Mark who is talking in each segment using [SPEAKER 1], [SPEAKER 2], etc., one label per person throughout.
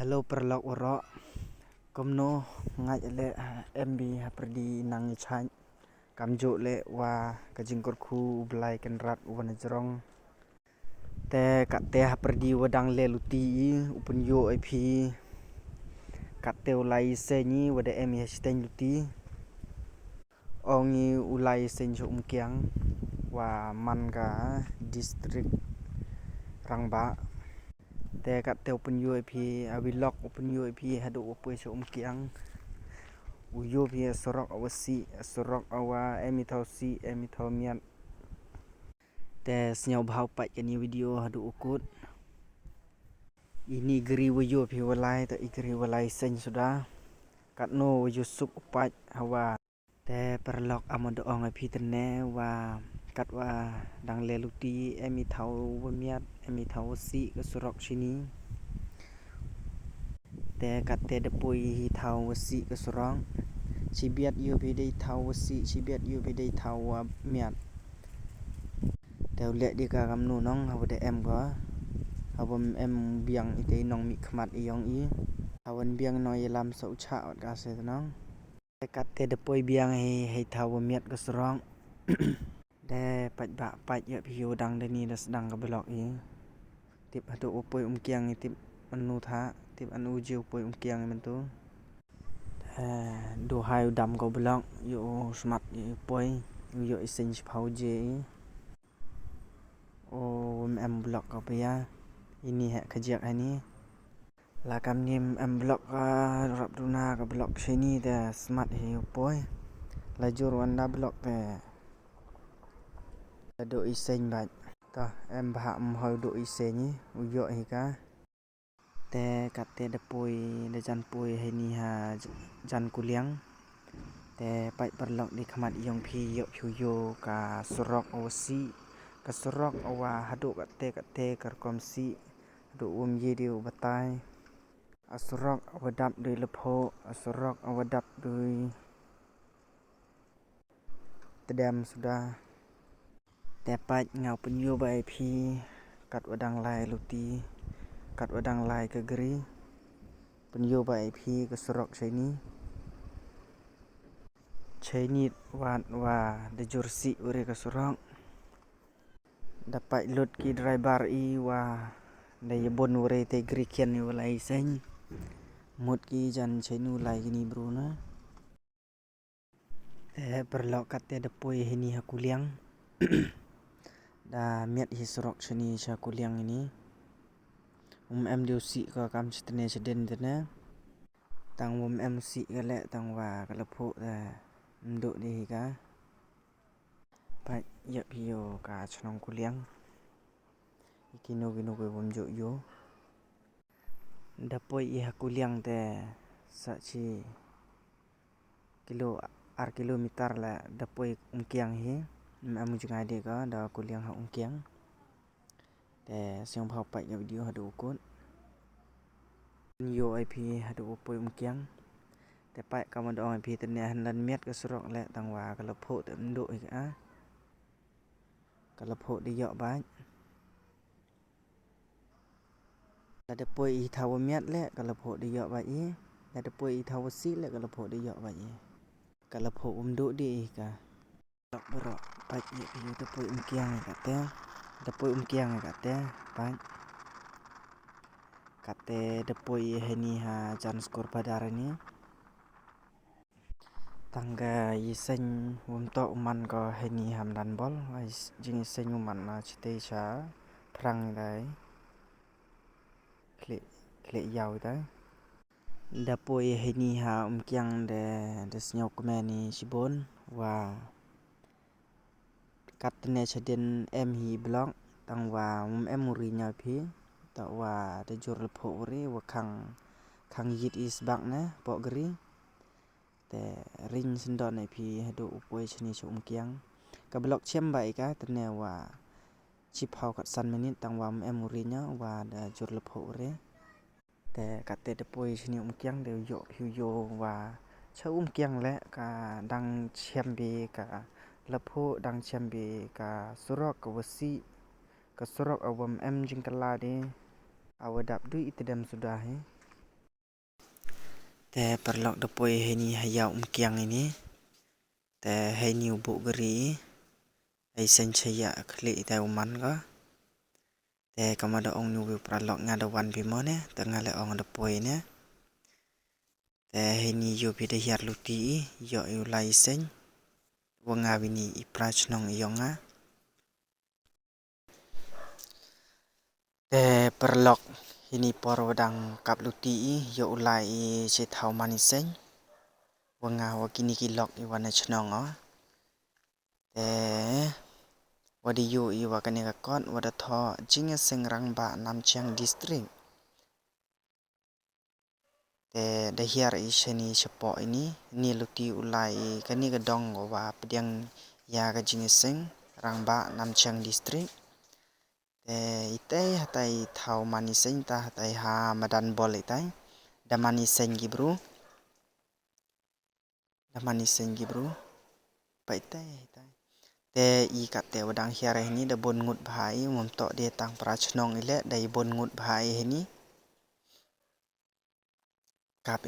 [SPEAKER 1] Hello perlok warok komno ngaj le MB haperdi nang chaj kamjo le wa kajingkor khu blai kenrat wan jrong te kate haperdi wadang le luti upun yo ip kate ulai senyi wada MB hashtag luti ongi ulai senjo umkyang wa manga district rangba te kate open UIP abilok open UIP hadu opoi so umkyang uyo bi sorok awasi sorok awa emithausi emithaumiat te snyau bhau pai kani video hadu ukut ini geri uyo bi walai te igeri walai sen sudah katno uyo sup upai hawa te perlok amod ong api tene wa katwa dang leluti emithau wamiat emithausi kesurok sini te kate depoi thau wasi kesurong chibiat yu bidai thau wasi chibiat yu bidai thau miat te ule di ka kamnu nong hawde em go hawam em biang ite nong mi khmat iyong i hawan biang no yelam so cha ka se nong te kate depoi biang he thau miat kesurong de pat ba pat ye piu dang de ni das dang ka blok i tip hatu opoi umkyang tip anu tha tip anu jiu poi umkyang mentu do hai dam ko blok yo smart poi yo isen phau je o em blok ko ya ini ha khajak hani la kam nim em blok rap duna ka blok sini de smart he poi la jur wanda blok te do isen ba ta em bha hoi do isen ni uyo hi ka te kate depoi de jan poi he ni ha jan kuliang te pai perlok di khmat yong phi yo phu yo ka sorok osi ka sorok awa hadu kate karkom si do ye di batai asorok awadap de lepho asorok awadap de tedam sudah te pai ngau penyu bai phi kat wadang lai luti kat wadang lai ke geri penyu bai phi ke sorok chaini wan wa de jursi ure ke sorok dapat lut ki driver i wa de bon ure te geri kian ni walai sen mut ki jan chainu lai ni bro na te perlok kate depoi hini hakuliang da miat hi sorok chani cha kuliang ini em diusi ka kam chitne chden tene tang em si gale tang wa kala pho da ndo di ka pa ya pio ka chnong kuliang ikino gino ko bomjo yo dapoi i hakuliang te sa chi kilometer la dapoi umkyang hi amu jingai de ka da kuliang ha umkyang te siang phau pai ya video hadu ukut yo ip hadu upoi umkyang te pai kamod ong ip tene hanlan miat ka surok le tangwa kala pho te ndo hi ka kala pho de yo bai la depoi thau miat le kala pho de yo bai la depoi thau si le kala pho de yo bai kala pho ndo di ka lok bro pai ye pi depoi umkyang ka te depoi umkyang ka te pai kate depoi heni ha jan skor padar ni tangga yisen wonto man ko heni ham dan bol jing sen man na chite cha prang dai kle yaw dai dapoi heni ha umkyang de snyok me ni sibon wa katne chaden em hi blok tangwa em muri nya phi ta wa de jor pho ri wa khang yit is bak na po gri te ring sindon ne phi hadu upoi chni chu umkyang ka blok chem bai ka tne wa chi phau ka san minute tangwa em muri nya wa de jor pho re te kate de poi chni umkyang de yo wa chau umkyang le ka dang chem bi ka lapho dang chem bi ka surok ka wasi ka surok awam em jingkala de awadap du itedam sudah he แต่perlok depoi heni hayau mkiang iniแต่ให้นิวบุกรีไอเซนชยะคลิแต่อุมันก็แต่ก็มาดองนิววิปรลอกงานดวันพิมอเนี่ยแต่งานเลยองดปวยเนี่ยแต่ให้นิวพิเดียร์ลุตียออยู่ไลเซนวงาวินีอิปราชนองยองะแต่perlok ini por wadang kap luti yo ulai che thau manisen wanga wakini kilok iwana chnongแต่วดีอยู่อีว่ากันเนี่ยก่อนวัดทอจิงเซงรังบะนำเชียงดิสตริกแต่ได้เฮียร์อีชนีเฉพาะนี้นี่ลุตีอุไลกันนี่ก็ดองว่าเปียงยากจิงเซงรังบะนำเชียงดิสตริกแต่อีเตยหัตไอเท่ามันนิเซงตาหัตไอหามาดันบอลอีไตดามันนิเซงกิบรูดามันนิเซงกิบรูไปเตยแต่อีกับแต่ว่าดังเฮียร์นี้ได้บนงุดภายมุมโตเดตังปราชนองอีเละได้บนงุดภายนี้กับ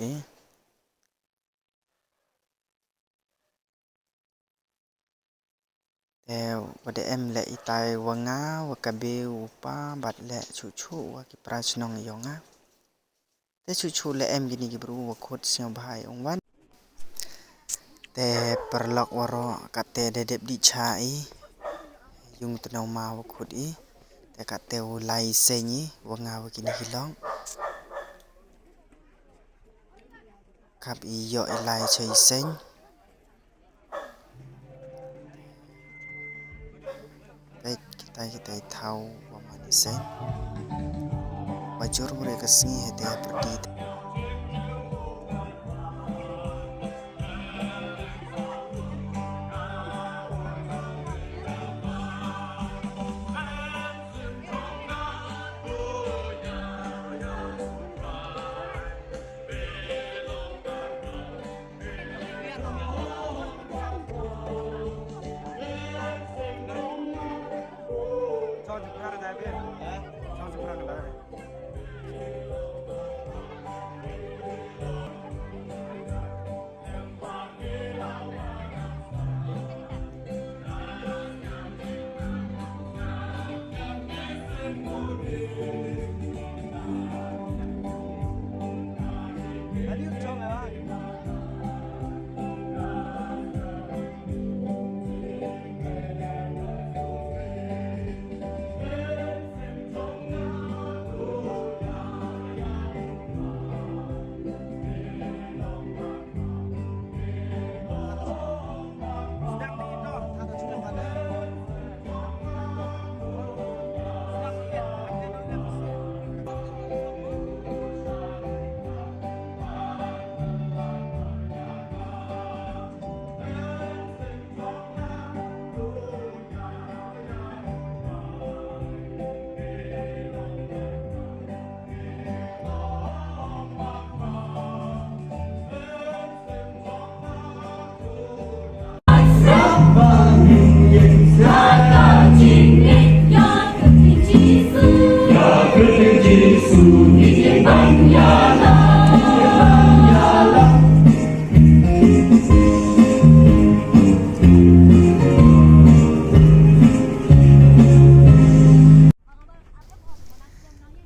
[SPEAKER 1] แต่ว่าเดมและอีไตว่างาว่ากะเบวป้าบัดและชูว่ากิปราชนองยองะแต่ชูและกินี่กิบรูว่าโคตรเสียงภายองวันแต่perlok waro kate dedep di chai yung tanaw ma wakutแต่kate ulai senyi wanga wakini hilong kap iyo ilai chai seny kita tahu wamani seny wajur mereka sengi hete perdi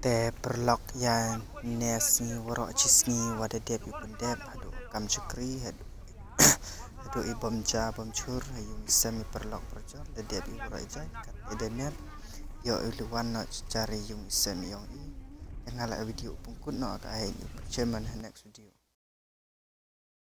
[SPEAKER 1] แต่perlok ya nesni waro cisni wada deb ibendeb hadu kam cukri hadu ibom ja bom chur hayung semi perlok projor de deb ibura jai kat edenet yo iluwan no cari yung semi yong i ngala video pungkut no ka hai next video